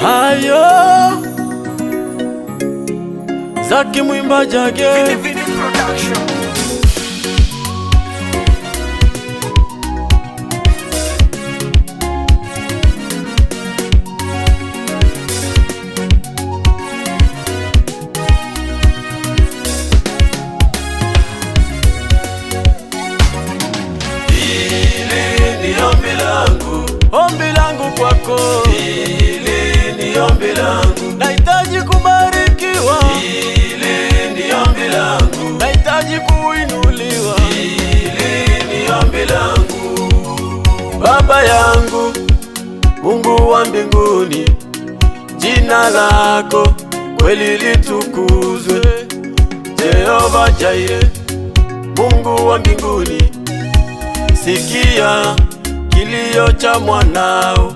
Hayo Zaki mwimbaji again. Ombi langu kwako, hili ni ombi langu. Nahitaji kubarikiwa, hili ni ombi langu. Nahitaji kuinuliwa, hili ni ombi langu. Baba yangu, Mungu wa mbinguni, jina lako kweli litukuzwe. Jehova Jireh, Mungu wa mbinguni, sikia kilio cha mwanao.